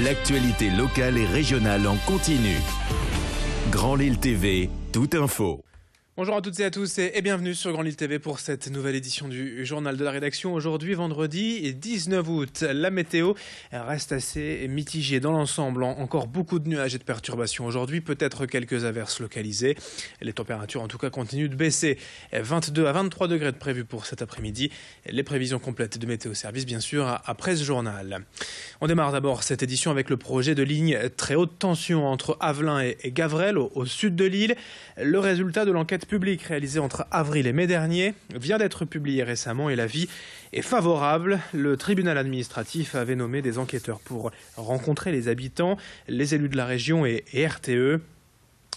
L'actualité locale et régionale en continu. Grand Lille TV, toute info. Bonjour à toutes et à tous et bienvenue sur Grand Lille TV pour cette nouvelle édition du journal de la rédaction. Aujourd'hui, vendredi 19 août, la météo reste assez mitigée dans l'ensemble. Encore beaucoup de nuages et de perturbations aujourd'hui, peut-être quelques averses localisées. Les températures en tout cas continuent de baisser. 22 à 23 degrés de prévu pour cet après-midi. Les prévisions complètes de Météo Service bien sûr après ce journal. On démarre d'abord cette édition avec le projet de ligne très haute tension entre Avelin et Gavrelle au sud de Lille. Le résultat de l'enquête public réalisé entre avril et mai dernier vient d'être publié récemment et l'avis est favorable. Le tribunal administratif avait nommé des enquêteurs pour rencontrer les habitants, les élus de la région et RTE.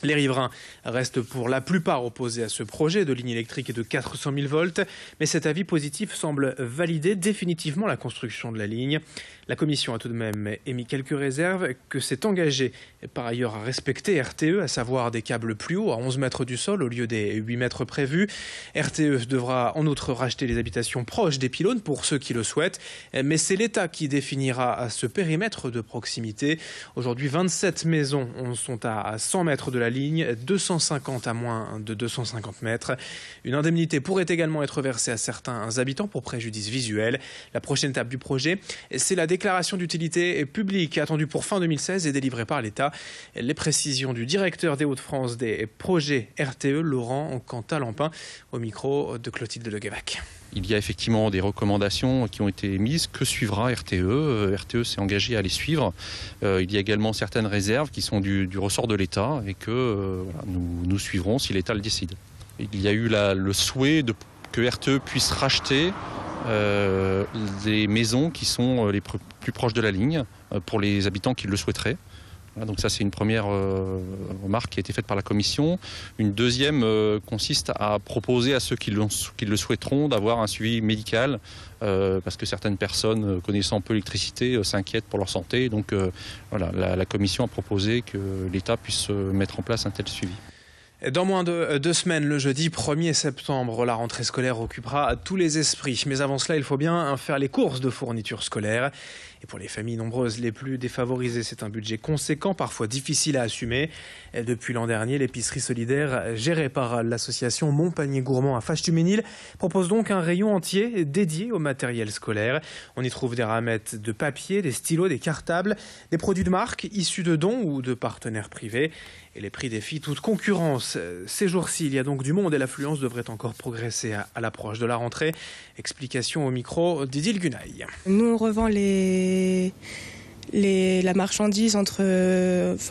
Les riverains restent pour la plupart opposés à ce projet de ligne électrique de 400 000 volts, mais cet avis positif semble valider définitivement la construction de la ligne. La commission a tout de même émis quelques réserves que s'est engagée par ailleurs à respecter RTE, à savoir des câbles plus hauts à 11 mètres du sol au lieu des 8 mètres prévus. RTE devra en outre racheter les habitations proches des pylônes pour ceux qui le souhaitent, mais c'est l'État qui définira ce périmètre de proximité. Aujourd'hui, 27 maisons sont à 100 mètres de la ligne, 250 à moins de 250 mètres. Une indemnité pourrait également être versée à certains habitants pour préjudice visuel. La prochaine étape du projet, c'est la déclaration d'utilité publique attendue pour fin 2016 et délivrée par l'État. Les précisions du directeur des Hauts-de-France des projets RTE, Laurent Cantal-Lampin, au micro de Clotilde Leguévac. Il y a effectivement des recommandations qui ont été émises. Que suivra RTE ? RTE s'est engagé à les suivre. Il y a également certaines réserves qui sont du ressort de l'État et que nous suivrons si l'État le décide. Il y a eu le souhait que RTE puisse racheter les maisons qui sont les plus proches de la ligne pour les habitants qui le souhaiteraient. Donc ça, c'est une première remarque qui a été faite par la commission. Une deuxième consiste à proposer à ceux qui le souhaiteront d'avoir un suivi médical parce que certaines personnes connaissant peu l'électricité s'inquiètent pour leur santé. Donc la commission a proposé que l'État puisse mettre en place un tel suivi. Dans moins de 2 semaines, le jeudi 1er septembre, la rentrée scolaire occupera tous les esprits. Mais avant cela, il faut bien faire les courses de fournitures scolaires. Et pour les familles nombreuses les plus défavorisées, c'est un budget conséquent, parfois difficile à assumer. Depuis l'an dernier, l'épicerie solidaire gérée par l'association Mon Panier Gourmand à Faches-du-Mesnil propose donc un rayon entier dédié au matériel scolaire. On y trouve des ramettes de papier, des stylos, des cartables, des produits de marque issus de dons ou de partenaires privés. Et les prix défient toute concurrence. Ces jours-ci, il y a donc du monde et l'affluence devrait encore progresser à l'approche de la rentrée. Explication au micro d'Idil Gunaï. Nous, on revend la marchandise entre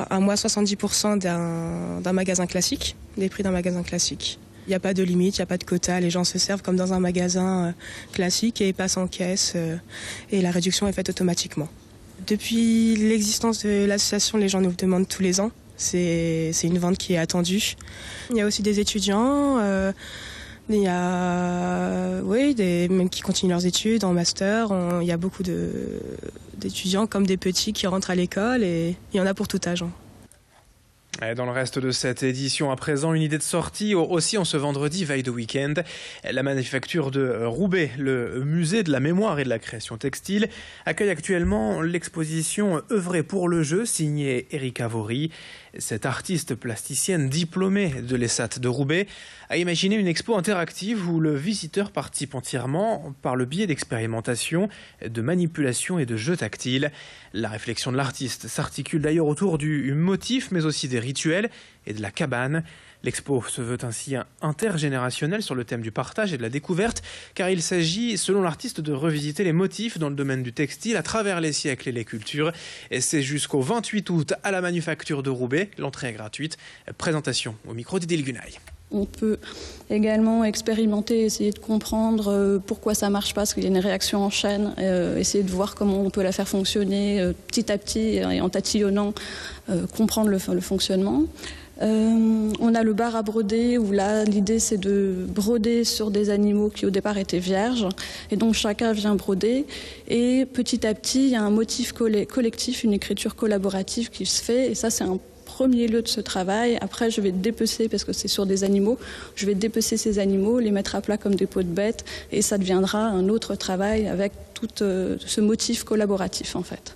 à moins 70% d'un magasin classique, des prix d'un magasin classique. Il n'y a pas de limite, il n'y a pas de quota, les gens se servent comme dans un magasin classique et passent en caisse et la réduction est faite automatiquement. Depuis l'existence de l'association, les gens nous le demandent tous les ans. C'est une vente qui est attendue. Il y a aussi des étudiants, il y a même qui continuent leurs études en master. Il y a beaucoup d'étudiants comme des petits qui rentrent à l'école et il y en a pour tout âge. Dans le reste de cette édition, à présent, une idée de sortie aussi en ce vendredi, veille de week-end. La manufacture de Roubaix, le musée de la mémoire et de la création textile, accueille actuellement l'exposition Œuvrer pour le jeu, signée Erika Vory. Cette artiste plasticienne diplômée de l'ESAT de Roubaix a imaginé une expo interactive où le visiteur participe entièrement par le biais d'expérimentations, de manipulations et de jeux tactiles. La réflexion de l'artiste s'articule d'ailleurs autour du motif, mais aussi des rituels et de la cabane. L'expo se veut ainsi intergénérationnelle sur le thème du partage et de la découverte, car il s'agit, selon l'artiste, de revisiter les motifs dans le domaine du textile à travers les siècles et les cultures. Et c'est jusqu'au 28 août à la Manufacture de Roubaix. L'entrée est gratuite. Présentation au micro d'Idil Gunaï. On peut également expérimenter, essayer de comprendre pourquoi ça ne marche pas, parce qu'il y a une réaction en chaîne, essayer de voir comment on peut la faire fonctionner petit à petit et en tatillonnant, comprendre le fonctionnement. On a le bar à broder où là l'idée c'est de broder sur des animaux qui au départ étaient vierges et donc chacun vient broder et petit à petit il y a un motif collectif, une écriture collaborative qui se fait et ça c'est un premier lieu de ce travail. Après je vais dépecer parce que c'est sur des animaux, je vais dépecer ces animaux, les mettre à plat comme des peaux de bêtes et ça deviendra un autre travail avec tout ce motif collaboratif en fait.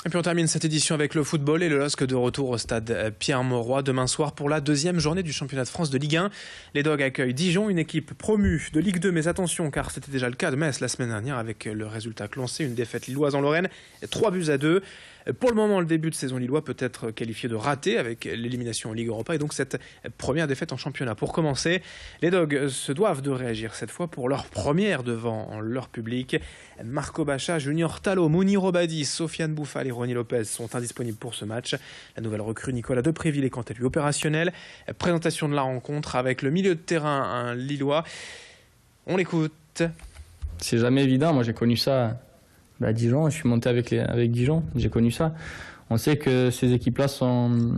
Et puis on termine cette édition avec le football et le LOSC de retour au stade Pierre-Mauroy demain soir pour la deuxième journée du championnat de France de Ligue 1. Les Dogs accueillent Dijon, une équipe promue de Ligue 2, mais attention car c'était déjà le cas de Metz la semaine dernière avec le résultat cloncé, une défaite lilloise en Lorraine, 3-2. Pour le moment, le début de saison lillois peut être qualifié de raté avec l'élimination en Ligue Europa et donc cette première défaite en championnat. Pour commencer, les Dogs se doivent de réagir cette fois pour leur première devant leur public. Marco Baccia, Junior Tallo, Mounir Obadi, Sofiane Bouffal et Ronny Lopez sont indisponibles pour ce match. La nouvelle recrue Nicolas Depréville est quant à lui opérationnel. Présentation de la rencontre avec le milieu de terrain un lillois. On l'écoute. C'est jamais évident, moi j'ai connu ça. À Dijon, je suis monté avec Dijon, j'ai connu ça. On sait que ces équipes-là sont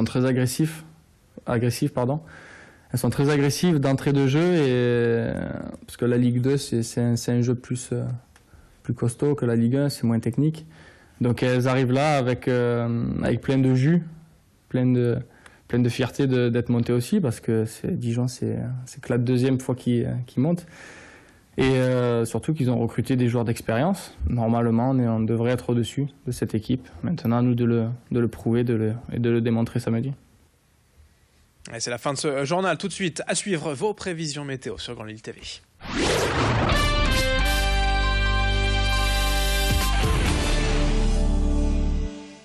très agressives. Elles sont très agressives d'entrée de jeu, parce que la Ligue 2, c'est un jeu plus costaud que la Ligue 1, c'est moins technique. Donc elles arrivent là avec plein de jus, plein de fierté d'être montées aussi, parce que Dijon, c'est que la deuxième fois qu'ils montent. Et surtout qu'ils ont recruté des joueurs d'expérience. Normalement, on devrait être au-dessus de cette équipe. Maintenant, à nous de le prouver et de le démontrer samedi. Et c'est la fin de ce journal. Tout de suite, à suivre vos prévisions météo sur Grand Lille TV.